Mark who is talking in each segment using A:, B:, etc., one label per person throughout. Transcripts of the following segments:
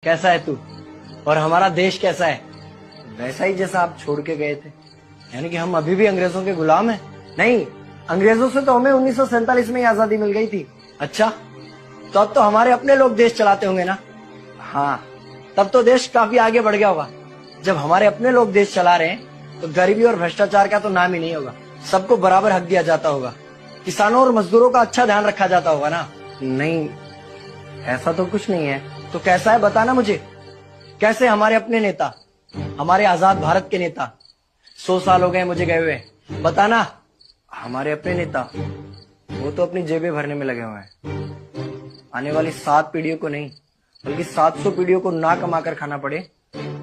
A: कैसा है तू और हमारा देश कैसा है? वैसा ही जैसा आप छोड़ के गए थे। यानी कि हम अभी भी अंग्रेजों के गुलाम हैं? नहीं, अंग्रेजों से तो हमें 1947 में ही आजादी मिल गई थी। अच्छा, तो अब तो हमारे अपने लोग देश चलाते होंगे ना? हाँ, तब तो देश काफी आगे बढ़ गया होगा। जब हमारे अपने लोग देश चला रहे हैं तो गरीबी और भ्रष्टाचार का तो नाम ही नहीं होगा। सबको बराबर हक दिया जाता होगा, किसानों और मजदूरों का अच्छा ध्यान रखा जाता होगा ना? नहीं, ऐसा तो कुछ नहीं है। तो कैसा है बताना मुझे। कैसे हमारे अपने नेता, हमारे आजाद भारत के नेता, 100 साल हो गए मुझे गए हुए, बताना। हमारे अपने नेता वो तो अपनी जेबें भरने में लगे हुए हैं। आने वाली 7 पीढ़ियों को नहीं बल्कि 700 पीढ़ियों को ना कमा कर खाना पड़े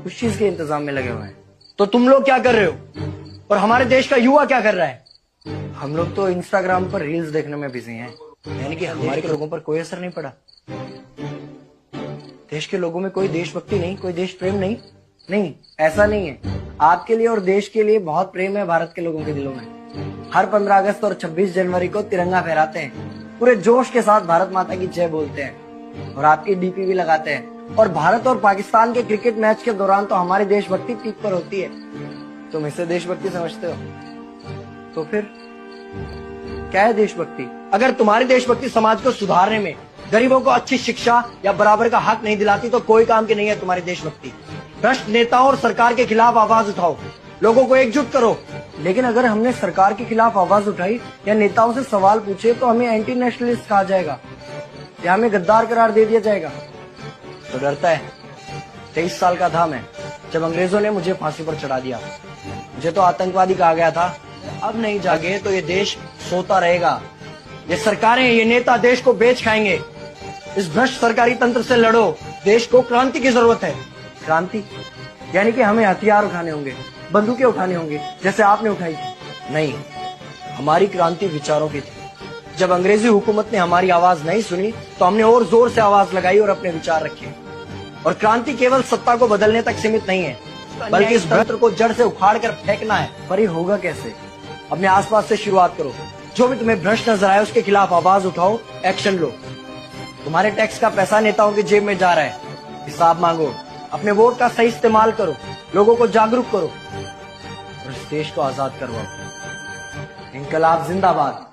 A: उस चीज के इंतजाम में लगे हुए हैं। तो तुम लोग क्या कर रहे हो और हमारे देश का युवा क्या कर रहा है? हम लोग तो इंस्टाग्राम पर रील्स देखने में बिजी हैं। यानी कि हमारे लोगों पर कोई असर नहीं पड़ा। देश के लोगों में कोई देशभक्ति नहीं, कोई देश प्रेम नहीं। नहीं, ऐसा नहीं है। आपके लिए और देश के लिए बहुत प्रेम है भारत के लोगों के दिलों में। हर 15 अगस्त और 26 जनवरी को तिरंगा फहराते हैं, पूरे जोश के साथ भारत माता की जय बोलते हैं और आपकी डीपी भी लगाते हैं। और भारत और पाकिस्तान के क्रिकेट मैच के दौरान तो हमारी देशभक्ति पीक पर होती है। तुम इसे देशभक्ति समझते हो? तो फिर क्या है देशभक्ति? अगर तुम्हारी देशभक्ति समाज को सुधारने में, गरीबों को अच्छी शिक्षा या बराबर का हक नहीं दिलाती तो कोई काम की नहीं है तुम्हारी देशभक्ति। भ्रष्ट नेताओं और सरकार के खिलाफ आवाज उठाओ, लोगों को एकजुट करो। लेकिन अगर हमने सरकार के खिलाफ आवाज उठाई या नेताओं से सवाल पूछे तो हमें एंटी नेशनलिस्ट कहा जाएगा या हमें गद्दार करार दे दिया जाएगा। तो डरता है? 23 साल का था मैं जब अंग्रेजों ने मुझे फांसी पर चढ़ा दिया। मुझे तो आतंकवादी कहा गया था। अब नहीं जागे तो ये देश सोता रहेगा। ये सरकारें, ये नेता देश को बेच खाएंगे। इस भ्रष्ट सरकारी तंत्र से लड़ो। देश को क्रांति की जरूरत है। क्रांति यानी कि हमें हथियार उठाने होंगे, बंदूकें उठानी होंगी जैसे आपने उठाई थी। नहीं, हमारी क्रांति विचारों की थी। जब अंग्रेजी हुकूमत ने हमारी आवाज नहीं सुनी तो हमने और जोर से आवाज लगाई और अपने विचार रखे। और क्रांति केवल सत्ता को बदलने तक सीमित नहीं है, बल्कि इस तंत्र को जड़ से उखाड़ कर फेंकना है। पर ये होगा कैसे? अपने आसपास से शुरुआत करो। जो भी तुम्हें भ्रष्ट नजर आए उसके खिलाफ आवाज उठाओ, एक्शन लो। तुम्हारे टैक्स का पैसा नेताओं की जेब में जा रहा है, हिसाब मांगो। अपने वोट का सही इस्तेमाल करो, लोगों को जागरूक करो और इस देश को आजाद करवाओ। इंकलाब जिंदाबाद,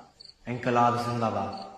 A: इंकलाब जिंदाबाद।